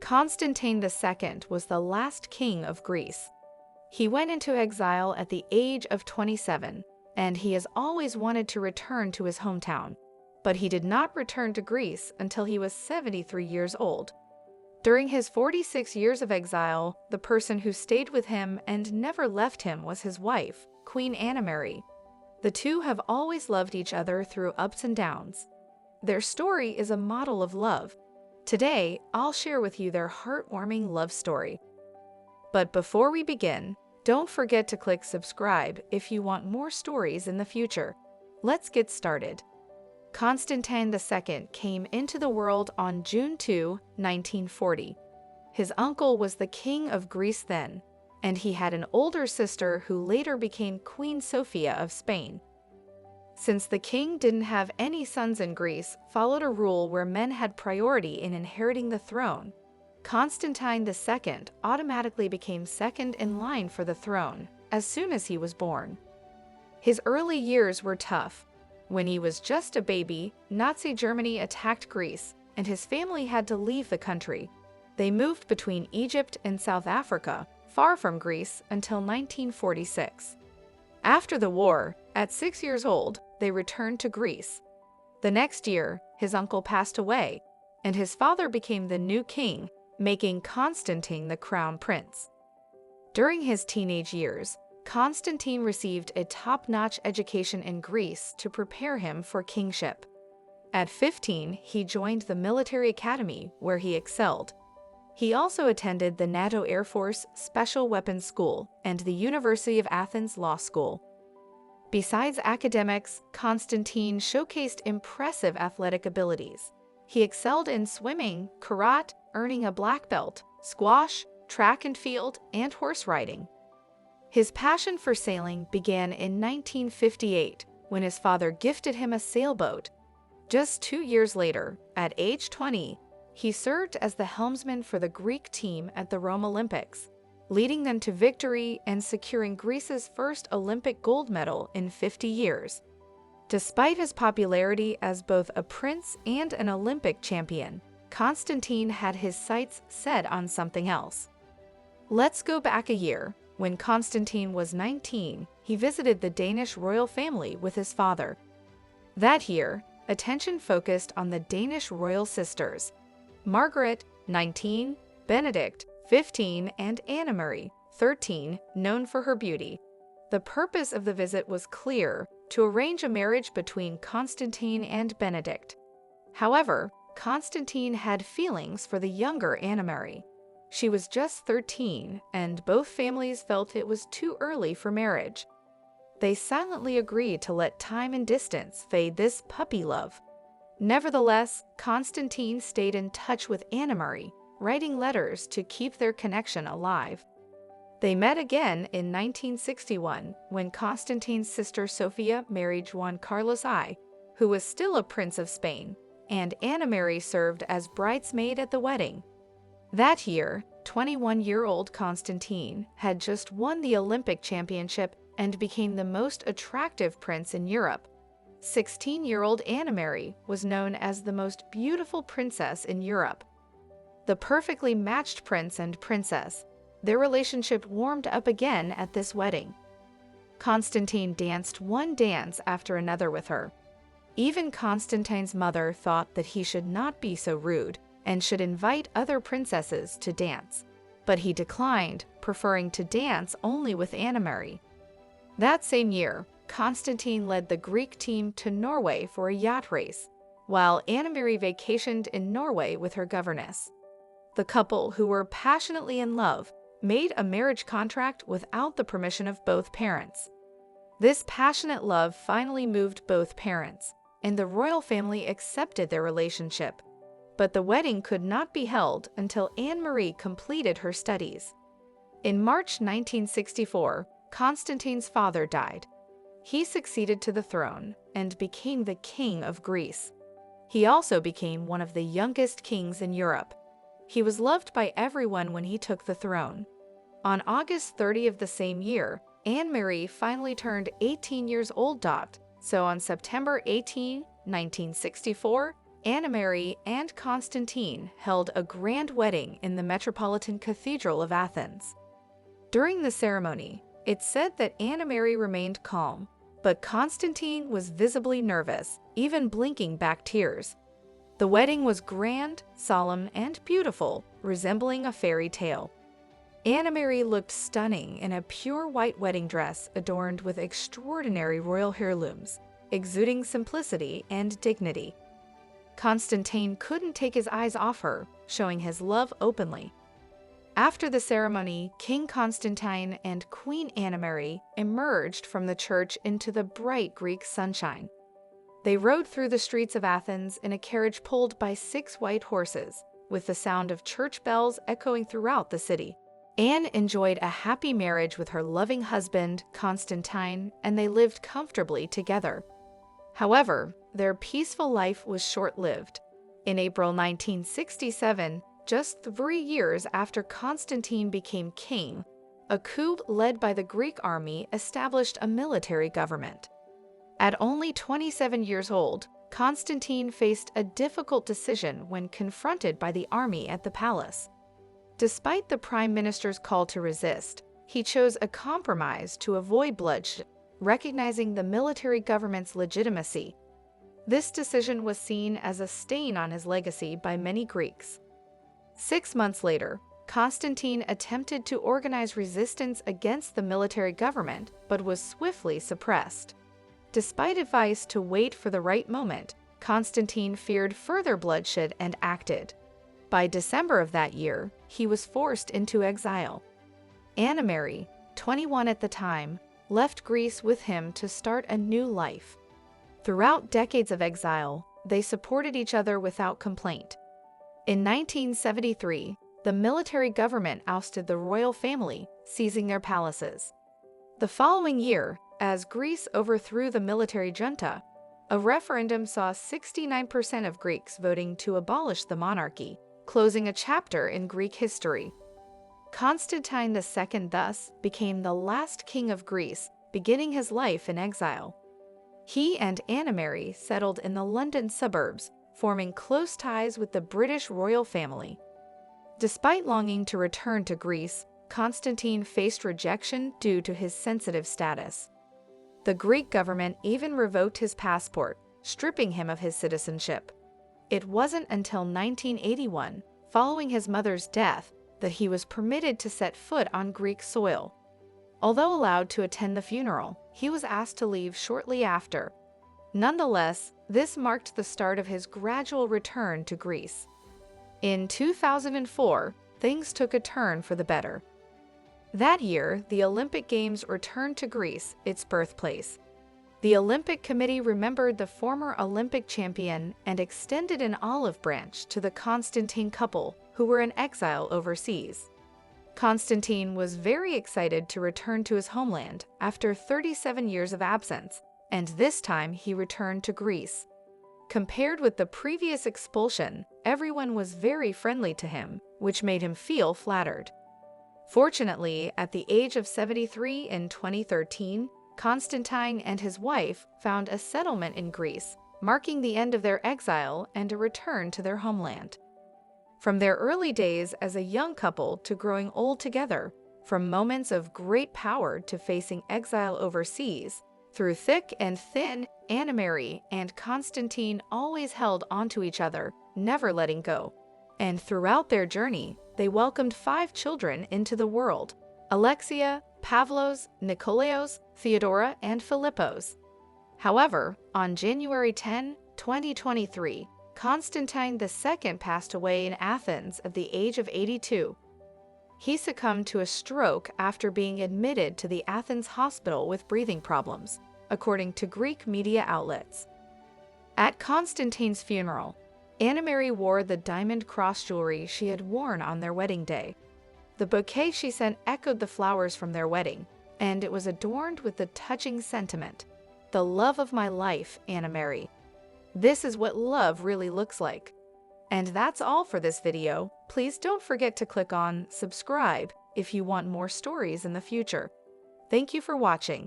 Constantine II was the last king of Greece. He went into exile at the age of 27, and he has always wanted to return to his hometown. But he did not return to Greece until he was 73 years old. During his 46 years of exile, the person who stayed with him and never left him was his wife, Queen Annemarie. The two have always loved each other through ups and downs. Their story is a model of love. Today, I'll share with you their heartwarming love story. But before we begin, don't forget to click subscribe if you want more stories in the future. Let's get started. Constantine II came into the world on June 2, 1940. His uncle was the king of Greece then, and he had an older sister who later became Queen Sophia of Spain. Since the king didn't have any sons in Greece, followed a rule where men had priority in inheriting the throne, Constantine II automatically became second in line for the throne as soon as he was born. His early years were tough. When he was just a baby, Nazi Germany attacked Greece, and his family had to leave the country. They moved between Egypt and South Africa, far from Greece, until 1946. After the war, at 6 years old, they returned to Greece. The next year, his uncle passed away, and his father became the new king, making Constantine the crown prince. During his teenage years, Constantine received a top-notch education in Greece to prepare him for kingship. At 15, he joined the military academy where he excelled. He also attended the NATO Air Force Special Weapons School and the University of Athens Law School. Besides academics, Constantine showcased impressive athletic abilities. He excelled in swimming, karate, earning a black belt, squash, track and field, and horse riding. His passion for sailing began in 1958 when his father gifted him a sailboat. Just 2 years later, at age 20, he served as the helmsman for the Greek team at the Rome Olympics, leading them to victory and securing Greece's first Olympic gold medal in 50 years. Despite his popularity as both a prince and an Olympic champion, Constantine had his sights set on something else. Let's go back a year. When Constantine was 19, he visited the Danish royal family with his father. That year, attention focused on the Danish royal sisters, Margaret, 19, Benedict, 15, and Annemarie, 13, known for her beauty. The purpose of the visit was clear: to arrange a marriage between Constantine and Benedict. However, Constantine had feelings for the younger Annemarie. She was just 13, and both families felt it was too early for marriage. They silently agreed to let time and distance fade this puppy love. Nevertheless, Constantine stayed in touch with Annemarie, writing letters to keep their connection alive. They met again in 1961 when Constantine's sister Sophia married Juan Carlos I, who was still a prince of Spain, and Annemarie served as bridesmaid at the wedding. That year, 21-year-old Constantine had just won the Olympic championship and became the most attractive prince in Europe. 16-year-old Annemarie was known as the most beautiful princess in Europe. The perfectly matched prince and princess, their relationship warmed up again at this wedding. Constantine danced one dance after another with her. Even Constantine's mother thought that he should not be so rude and should invite other princesses to dance. But he declined, preferring to dance only with Annemarie. That same year, Constantine led the Greek team to Norway for a yacht race, while Annemarie vacationed in Norway with her governess. The couple, who were passionately in love, made a marriage contract without the permission of both parents. This passionate love finally moved both parents, and the royal family accepted their relationship. But the wedding could not be held until Annemarie completed her studies. In March 1964, Constantine's father died. He succeeded to the throne and became the king of Greece. He also became one of the youngest kings in Europe. He was loved by everyone when he took the throne. On August 30 of the same year, Annemarie finally turned 18 years old. So on September 18, 1964, Annemarie and Constantine held a grand wedding in the Metropolitan Cathedral of Athens. During the ceremony, it's said that Annemarie remained calm, but Constantine was visibly nervous, even blinking back tears. The wedding was grand, solemn, and beautiful, resembling a fairy tale. Annemarie looked stunning in a pure white wedding dress adorned with extraordinary royal heirlooms, exuding simplicity and dignity. Constantine couldn't take his eyes off her, showing his love openly. After the ceremony, King Constantine and Queen Annemarie emerged from the church into the bright Greek sunshine. They rode through the streets of Athens in a carriage pulled by 6 white horses, with the sound of church bells echoing throughout the city. Anne enjoyed a happy marriage with her loving husband, Constantine, and they lived comfortably together. However, their peaceful life was short-lived. In April 1967, just 3 years after Constantine became king, a coup led by the Greek army established a military government. At only 27 years old, Constantine faced a difficult decision when confronted by the army at the palace. Despite the prime minister's call to resist, he chose a compromise to avoid bloodshed, recognizing the military government's legitimacy. This decision was seen as a stain on his legacy by many Greeks. 6 months later, Constantine attempted to organize resistance against the military government, but was swiftly suppressed. Despite advice to wait for the right moment, Constantine feared further bloodshed and acted. By December of that year, he was forced into exile. Annemarie, 21 at the time, left Greece with him to start a new life. Throughout decades of exile, they supported each other without complaint. In 1973, the military government ousted the royal family, seizing their palaces. The following year, as Greece overthrew the military junta, a referendum saw 69% of Greeks voting to abolish the monarchy, closing a chapter in Greek history. Constantine II thus became the last king of Greece, beginning his life in exile. He and Annemarie settled in the London suburbs, forming close ties with the British royal family. Despite longing to return to Greece, Constantine faced rejection due to his sensitive status. The Greek government even revoked his passport, stripping him of his citizenship. It wasn't until 1981, following his mother's death, that he was permitted to set foot on Greek soil. Although allowed to attend the funeral, he was asked to leave shortly after. Nonetheless, this marked the start of his gradual return to Greece. In 2004, things took a turn for the better. That year, the Olympic Games returned to Greece, its birthplace. The Olympic Committee remembered the former Olympic champion and extended an olive branch to the Constantine couple, who were in exile overseas. Constantine was very excited to return to his homeland after 37 years of absence, and this time he returned to Greece. Compared with the previous expulsion, everyone was very friendly to him, which made him feel flattered. Fortunately, at the age of 73 in 2013, Constantine and his wife found a settlement in Greece, marking the end of their exile and a return to their homeland. From their early days as a young couple to growing old together, from moments of great power to facing exile overseas, through thick and thin, Annemarie and Constantine always held onto each other, never letting go. And throughout their journey, they welcomed 5 children into the world: Alexia, Pavlos, Nikolaos, Theodora, and Philippos. However, on January 10, 2023, Constantine II passed away in Athens at the age of 82. He succumbed to a stroke after being admitted to the Athens hospital with breathing problems, according to Greek media outlets. At Constantine's funeral, Annemarie wore the diamond cross jewelry she had worn on their wedding day. The bouquet she sent echoed the flowers from their wedding, and it was adorned with the touching sentiment, "The love of my life, Annemarie." This is what love really looks like. And that's all for this video. Please don't forget to click on subscribe if you want more stories in the future. Thank you for watching.